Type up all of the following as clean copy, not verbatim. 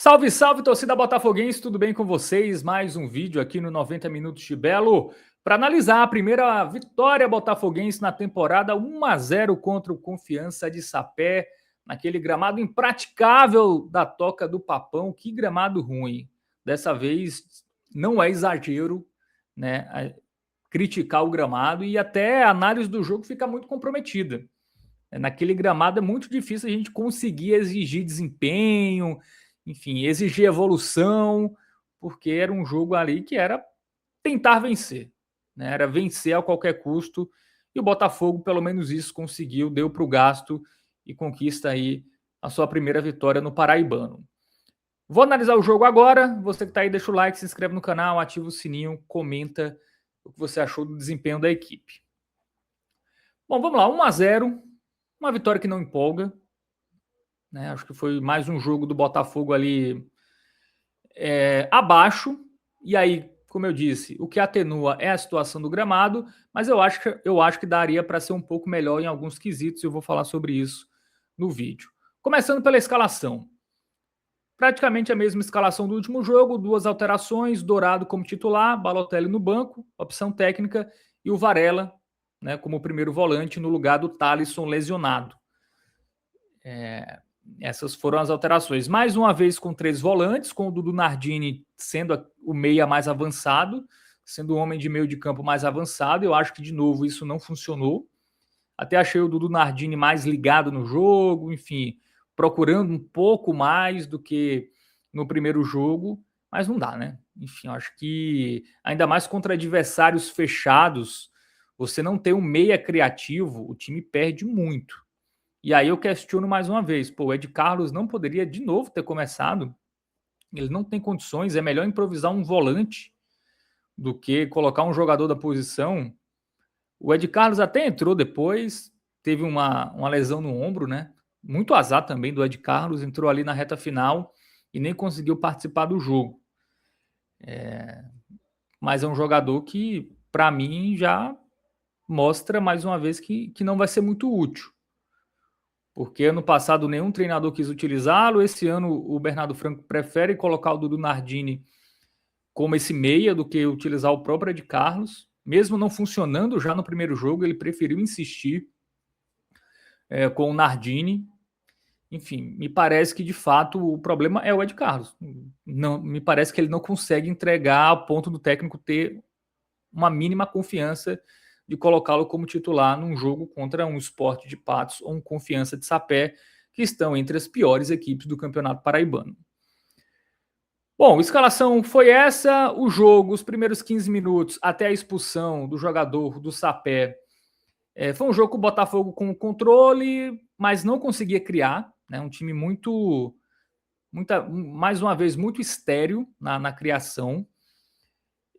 Salve, salve, torcida botafoguense, tudo bem com vocês? Mais um vídeo aqui no 90 Minutos de Belo para analisar a primeira vitória botafoguense na temporada 1-0 contra o Confiança de Sapé, naquele gramado impraticável da Toca do Papão. Que gramado ruim. Dessa vez não é exagero, né, criticar o gramado, e até a análise do jogo fica muito comprometida. Naquele gramado é muito difícil a gente conseguir exigir desempenho, enfim, exigir evolução, porque era um jogo ali que era tentar vencer, né? Era vencer a qualquer custo, e o Botafogo, pelo menos isso, conseguiu, deu para o gasto e conquista aí a sua primeira vitória no Paraibano. Vou analisar o jogo agora. Você que está aí, deixa o like, se inscreve no canal, ativa o sininho, comenta o que você achou do desempenho da equipe. Bom, vamos lá, 1-0, uma vitória que não empolga, né? Acho que foi mais um jogo do Botafogo ali abaixo. E aí, como eu disse, o que atenua é a situação do gramado, mas eu acho que daria para ser um pouco melhor em alguns quesitos, e eu vou falar sobre isso no vídeo. Começando pela escalação. Praticamente a mesma escalação do último jogo, duas alterações: Dourado como titular, Balotelli no banco, opção técnica, e o Varela, né, como primeiro volante no lugar do Thalisson lesionado. Essas foram as alterações. Mais uma vez com 3 volantes, com o Dudu Nardini sendo o meia mais avançado, sendo o homem de meio de campo mais avançado. Eu acho que, de novo, isso não funcionou. Até achei o Dudu Nardini mais ligado no jogo, enfim, procurando um pouco mais do que no primeiro jogo, mas não dá, né? Enfim, eu acho que, ainda mais contra adversários fechados, você não ter um meia criativo, o time perde muito. E aí eu questiono mais uma vez, o Ed Carlos não poderia de novo ter começado? Ele não tem condições, é melhor improvisar um volante do que colocar um jogador da posição. O Ed Carlos até entrou depois, teve uma lesão no ombro, né? Muito azar também do Ed Carlos, entrou ali na reta final e nem conseguiu participar do jogo. Mas é um jogador que, para mim, já mostra mais uma vez que não vai ser muito útil. Porque ano passado nenhum treinador quis utilizá-lo. Esse ano o Bernardo Franco prefere colocar o Dudu Nardini como esse meia do que utilizar o próprio Ed Carlos. Mesmo não funcionando já no primeiro jogo, ele preferiu insistir com o Nardini. Enfim, me parece que de fato o problema é o Ed Carlos. Não, me parece que ele não consegue entregar a ponto do técnico ter uma mínima confiança de colocá-lo como titular num jogo contra um Sport de Patos ou um Confiança de Sapé, que estão entre as piores equipes do Campeonato Paraibano. Bom, a escalação foi essa. O jogo, os primeiros 15 minutos, até a expulsão do jogador do Sapé, foi um jogo com o Botafogo com controle, mas não conseguia criar, né? Um time mais uma vez, muito estéril na criação.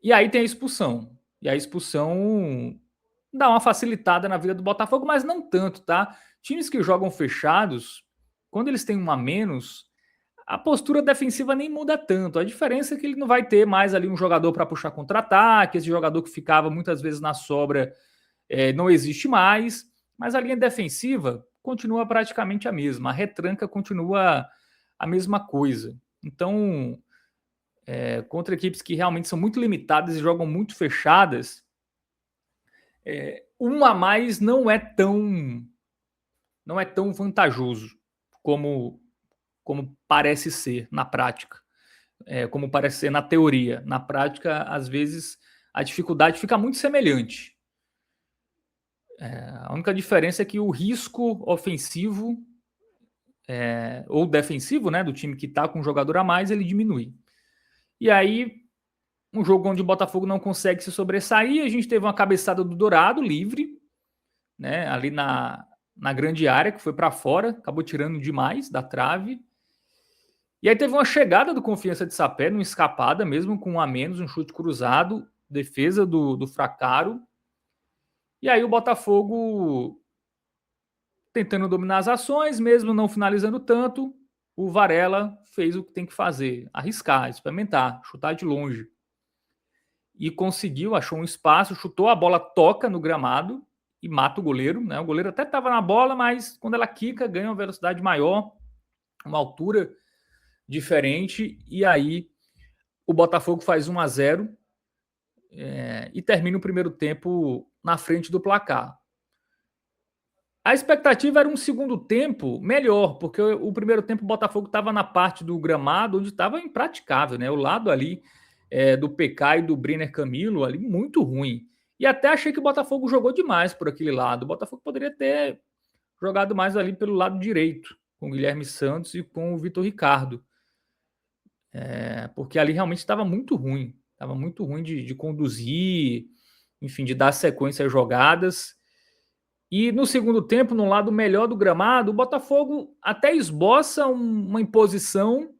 E aí tem a expulsão. E a expulsão dá uma facilitada na vida do Botafogo, mas não tanto, tá? Times que jogam fechados, quando eles têm um a menos, a postura defensiva nem muda tanto. A diferença é que ele não vai ter mais ali um jogador para puxar contra-ataque, esse jogador que ficava muitas vezes na sobra não existe mais, mas a linha defensiva continua praticamente a mesma, a retranca continua a mesma coisa. Então, contra equipes que realmente são muito limitadas e jogam muito fechadas, um a mais não é tão vantajoso como parece ser na prática, como parece ser na teoria. Na prática, às vezes, a dificuldade fica muito semelhante. A única diferença é que o risco ofensivo ou defensivo, né, do time que está com um jogador a mais, ele diminui. E aí, um jogo onde o Botafogo não consegue se sobressair, a gente teve uma cabeçada do Dourado, livre, né, ali na grande área, que foi para fora, acabou tirando demais da trave. E aí teve uma chegada do Confiança de Sapé, numa escapada, mesmo com um a menos, um chute cruzado, defesa do Fracaro. E aí o Botafogo tentando dominar as ações, mesmo não finalizando tanto, o Varela fez o que tem que fazer, arriscar, experimentar, chutar de longe. E conseguiu, achou um espaço, chutou, a bola toca no gramado e mata o goleiro, né? O goleiro até estava na bola, mas quando ela quica, ganha uma velocidade maior, uma altura diferente, e aí o Botafogo faz 1-0 e termina o primeiro tempo na frente do placar. A expectativa era um segundo tempo melhor, porque o primeiro tempo o Botafogo estava na parte do gramado onde estava impraticável, né? O lado ali do PK e do Brenner Camilo ali muito ruim. E até achei que o Botafogo jogou demais por aquele lado. O Botafogo poderia ter jogado mais ali pelo lado direito, com o Guilherme Santos e com o Vitor Ricardo. Porque ali realmente estava muito ruim. Estava muito ruim de conduzir, enfim, de dar sequência às jogadas. E no segundo tempo, no lado melhor do gramado, o Botafogo até esboça uma imposição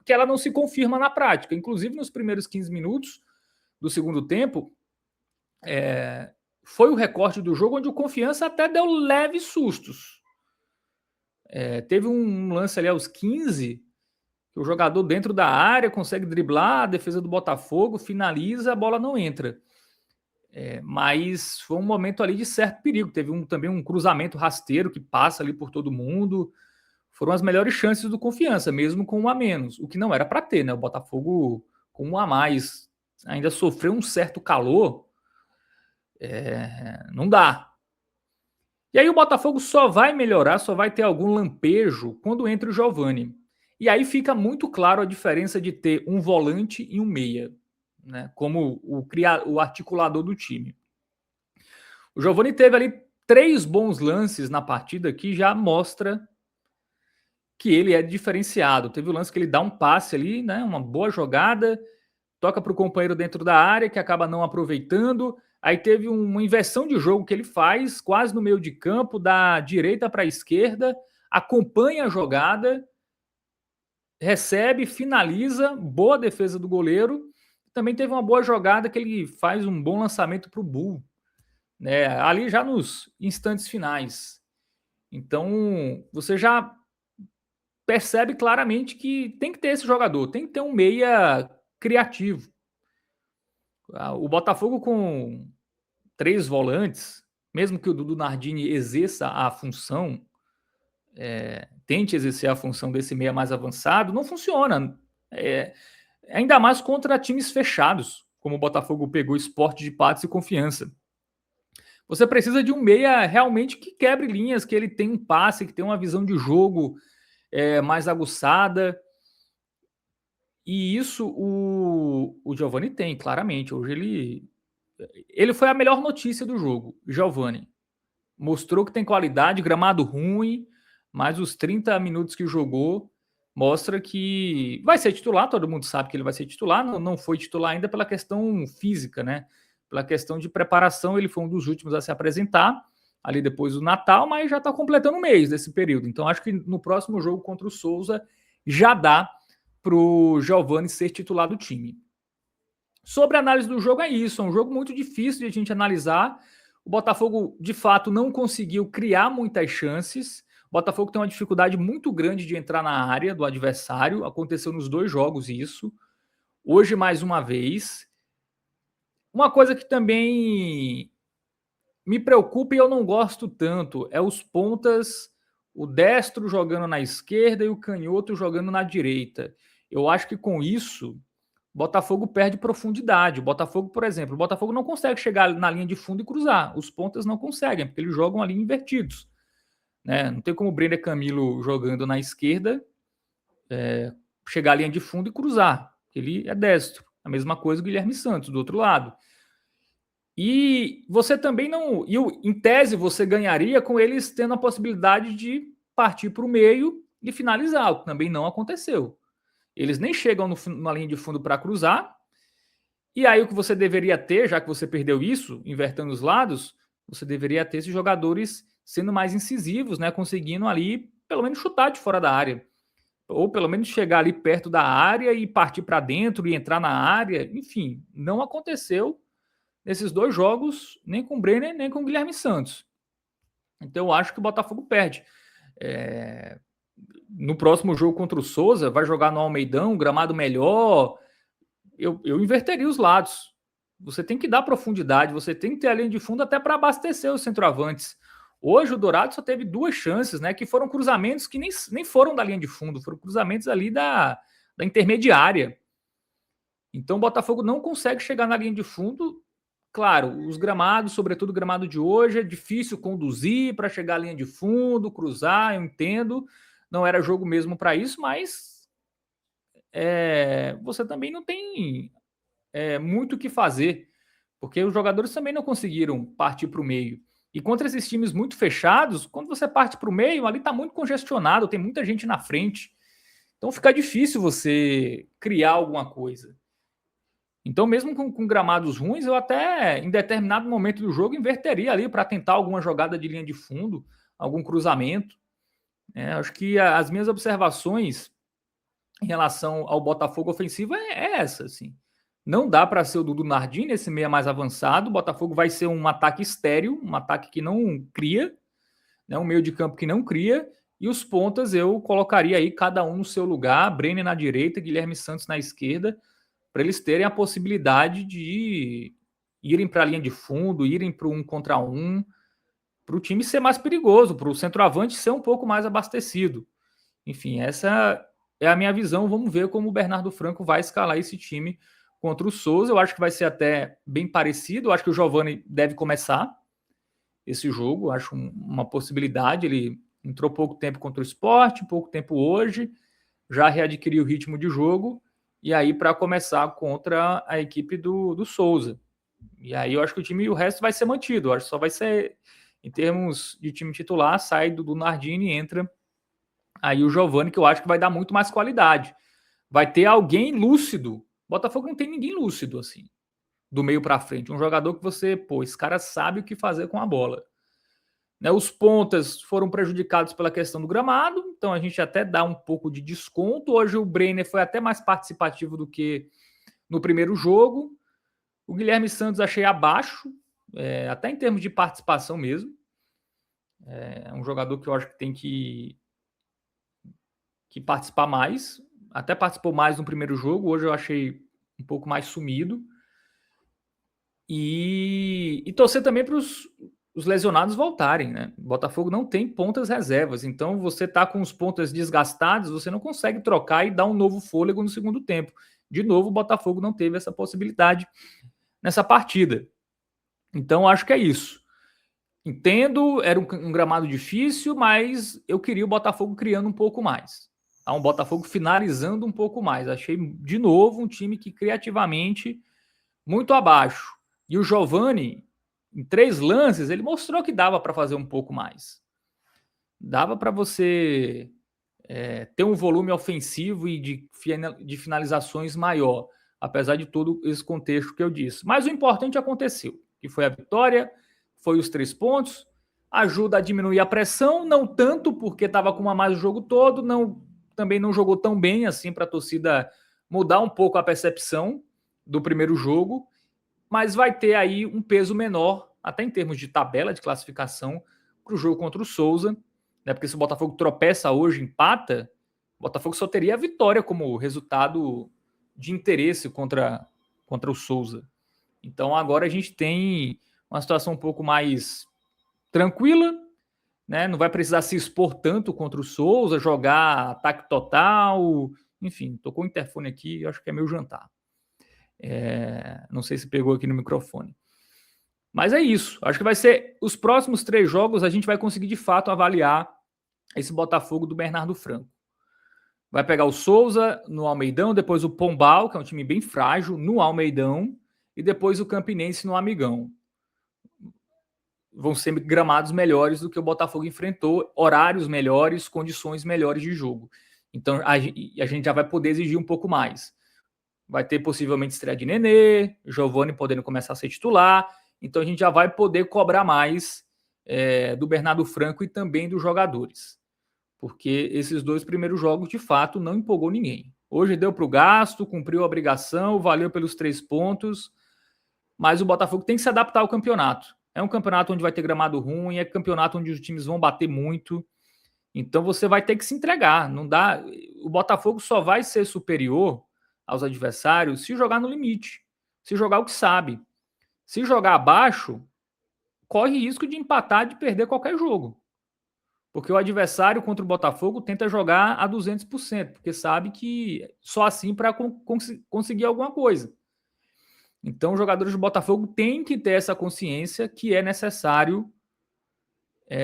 que ela não se confirma na prática. Inclusive, nos primeiros 15 minutos do segundo tempo, foi o recorte do jogo onde o Confiança até deu leves sustos. Teve um lance ali aos 15, que o jogador dentro da área consegue driblar, a defesa do Botafogo finaliza, a bola não entra. Mas foi um momento ali de certo perigo. Teve também um cruzamento rasteiro que passa ali por todo mundo. Foram as melhores chances do Confiança, mesmo com 1 a menos, o que não era para ter, né? O Botafogo com 1 a mais ainda sofreu um certo calor. Não dá. E aí o Botafogo só vai melhorar, só vai ter algum lampejo quando entra o Giovani. E aí fica muito claro a diferença de ter um volante e um meia, né, como o articulador do time. O Giovani teve ali 3 bons lances na partida que já mostra que ele é diferenciado. Teve o lance que ele dá um passe ali, né, uma boa jogada, toca para o companheiro dentro da área, que acaba não aproveitando. Aí teve uma inversão de jogo que ele faz, quase no meio de campo, da direita para a esquerda, acompanha a jogada, recebe, finaliza, boa defesa do goleiro. Também teve uma boa jogada que ele faz um bom lançamento para o Bull, né, ali já nos instantes finais. Então, você já percebe claramente que tem que ter esse jogador, tem que ter um meia criativo. O Botafogo com 3 volantes, mesmo que o Dudu Nardini exerça a função, tente exercer a função desse meia mais avançado, não funciona. Ainda mais contra times fechados, como o Botafogo pegou Sport de Patos e Confiança. Você precisa de um meia realmente que quebre linhas, que ele tenha um passe, que tenha uma visão de jogo mais aguçada. E isso o Giovani tem, claramente. Hoje ele foi a melhor notícia do jogo, Giovani. Mostrou que tem qualidade, gramado ruim, mas os 30 minutos que jogou mostra que vai ser titular, todo mundo sabe que ele vai ser titular, não foi titular ainda pela questão física, né? Pela questão de preparação, ele foi um dos últimos a se apresentar, ali depois do Natal, mas já está completando um mês desse período. Então acho que no próximo jogo contra o Souza já dá para o Giovani ser titular do time. Sobre a análise do jogo, é isso. É um jogo muito difícil de a gente analisar. O Botafogo, de fato, não conseguiu criar muitas chances. O Botafogo tem uma dificuldade muito grande de entrar na área do adversário. Aconteceu nos 2 jogos isso. Hoje, mais uma vez. Uma coisa que também me preocupa e eu não gosto tanto é os pontas, o destro jogando na esquerda e o canhoto jogando na direita. Eu acho que com isso o Botafogo perde profundidade. O Botafogo, por exemplo, o Botafogo não consegue chegar na linha de fundo e cruzar. Os pontas não conseguem, porque eles jogam ali invertidos. Né? Não tem como o Brenner Camilo jogando na esquerda chegar à linha de fundo e cruzar. Ele é destro. A mesma coisa o Guilherme Santos, do outro lado. E você também não... em tese, você ganharia com eles tendo a possibilidade de partir para o meio e finalizar, o que também não aconteceu. Eles nem chegam na linha de fundo para cruzar. E aí o que você deveria ter, já que você perdeu isso, invertendo os lados, você deveria ter esses jogadores sendo mais incisivos, né? Conseguindo ali, pelo menos, chutar de fora da área. Ou pelo menos chegar ali perto da área e partir para dentro e entrar na área. Enfim, não aconteceu nesses 2 jogos, nem com o Brenner, nem com o Guilherme Santos. Então eu acho que o Botafogo perde. No próximo jogo contra o Souza, vai jogar no Almeidão, gramado melhor. Eu inverteria os lados. Você tem que dar profundidade, você tem que ter a linha de fundo até para abastecer os centroavantes. Hoje o Dourado só teve 2 chances, né? Que foram cruzamentos que nem foram da linha de fundo, foram cruzamentos ali da intermediária. Então o Botafogo não consegue chegar na linha de fundo. Claro, os gramados, sobretudo o gramado de hoje, é difícil conduzir para chegar à linha de fundo, cruzar, eu entendo. Não era jogo mesmo para isso, mas você também não tem muito o que fazer, porque os jogadores também não conseguiram partir para o meio. E contra esses times muito fechados, quando você parte para o meio, ali está muito congestionado, tem muita gente na frente. Então fica difícil você criar alguma coisa. Então, mesmo com gramados ruins, eu até, em determinado momento do jogo, inverteria ali para tentar alguma jogada de linha de fundo, algum cruzamento. Acho que as minhas observações em relação ao Botafogo ofensivo é essa, assim. Não dá para ser o Dudu Nardini, esse meia mais avançado. O Botafogo vai ser um ataque estéril, um ataque que não cria, né? Um meio de campo que não cria. E os pontas eu colocaria aí cada um no seu lugar. Brenner na direita, Guilherme Santos na esquerda, para eles terem a possibilidade de irem para a linha de fundo, irem para o 1 contra 1, para o time ser mais perigoso, para o centroavante ser um pouco mais abastecido. Enfim, essa é a minha visão. Vamos ver como o Bernardo Franco vai escalar esse time contra o Souza. Eu acho que vai ser até bem parecido. Eu acho que o Giovani deve começar esse jogo. Eu acho uma possibilidade. Ele entrou pouco tempo contra o Sport, pouco tempo hoje, já readquiriu o ritmo de jogo. E aí, para começar contra a equipe do Souza. E aí, eu acho que o resto vai ser mantido. Eu acho que só vai ser, em termos de time titular, sai do Nardini e entra aí o Giovani, que eu acho que vai dar muito mais qualidade. Vai ter alguém lúcido. Botafogo não tem ninguém lúcido, assim, do meio para frente. Um jogador que você, esse cara sabe o que fazer com a bola. Né, os pontas foram prejudicados pela questão do gramado, então a gente até dá um pouco de desconto. Hoje o Brenner foi até mais participativo do que no primeiro jogo. O Guilherme Santos achei abaixo, até em termos de participação mesmo. É um jogador que eu acho que tem que participar mais. Até participou mais no primeiro jogo, hoje eu achei um pouco mais sumido. E torcer também para os lesionados voltarem, né? O Botafogo não tem pontas reservas, então você tá com os pontas desgastados, você não consegue trocar e dar um novo fôlego no segundo tempo. De novo, o Botafogo não teve essa possibilidade nessa partida. Então, acho que é isso. Entendo, era um gramado difícil, mas eu queria o Botafogo criando um pouco mais. Um Botafogo finalizando um pouco mais. Achei, de novo, um time que criativamente muito abaixo. E o Giovani, em 3 lances, ele mostrou que dava para fazer um pouco mais. Dava para você ter um volume ofensivo e de finalizações maior, apesar de todo esse contexto que eu disse. Mas o importante aconteceu, que foi a vitória, foi os 3 pontos, ajuda a diminuir a pressão, não tanto porque estava com uma mais o jogo todo, também não jogou tão bem assim para a torcida mudar um pouco a percepção do primeiro jogo, mas vai ter aí um peso menor, até em termos de tabela de classificação, para o jogo contra o Souza, né? Porque se o Botafogo tropeça hoje, empata, o Botafogo só teria a vitória como resultado de interesse contra o Souza. Então agora a gente tem uma situação um pouco mais tranquila, né? Não vai precisar se expor tanto contra o Souza, jogar ataque total. Enfim, tocou o interfone aqui, acho que é meu jantar. Não sei se pegou aqui no microfone. Mas é isso. Acho que vai ser os próximos 3 jogos, a gente vai conseguir de fato avaliar esse Botafogo do Bernardo Franco. Vai pegar o Souza no Almeidão, depois o Pombal, que é um time bem frágil, no Almeidão, e depois o Campinense no Amigão. Vão ser gramados melhores do que o Botafogo enfrentou, horários melhores, condições melhores de jogo. Então a gente já vai poder exigir um pouco mais. Vai ter possivelmente estreia de Nenê, Giovani podendo começar a ser titular. Então a gente já vai poder cobrar mais do Bernardo Franco e também dos jogadores. Porque esses 2 primeiros jogos, de fato, não empolgou ninguém. Hoje deu para o gasto, cumpriu a obrigação, valeu pelos 3 pontos, mas o Botafogo tem que se adaptar ao campeonato. É um campeonato onde vai ter gramado ruim, é um campeonato onde os times vão bater muito. Então você vai ter que se entregar. Não dá. O Botafogo só vai ser superior aos adversários se jogar no limite, se jogar o que sabe. Se jogar abaixo, corre risco de empatar, de perder qualquer jogo. Porque o adversário contra o Botafogo tenta jogar a 200%, porque sabe que só assim para conseguir alguma coisa. Então, os jogadores do Botafogo têm que ter essa consciência que é necessário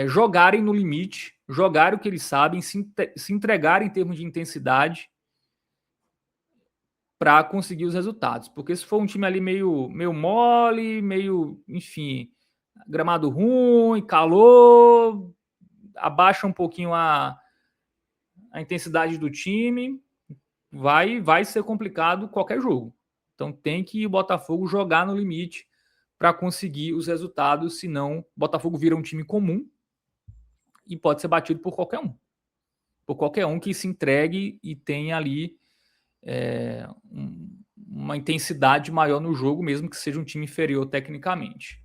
jogarem no limite, jogarem o que eles sabem, se entregarem em termos de intensidade para conseguir os resultados. Porque se for um time ali meio mole, meio, enfim, gramado ruim, calor, abaixa um pouquinho a intensidade do time, vai ser complicado qualquer jogo. Então tem que o Botafogo jogar no limite para conseguir os resultados, senão o Botafogo vira um time comum e pode ser batido por qualquer um. Por qualquer um que se entregue e tenha ali uma intensidade maior no jogo, mesmo que seja um time inferior tecnicamente.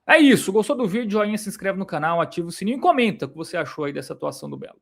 É isso. Gostou do vídeo? Joinha, se inscreve no canal, ativa o sininho e comenta o que você achou aí dessa atuação do Belo.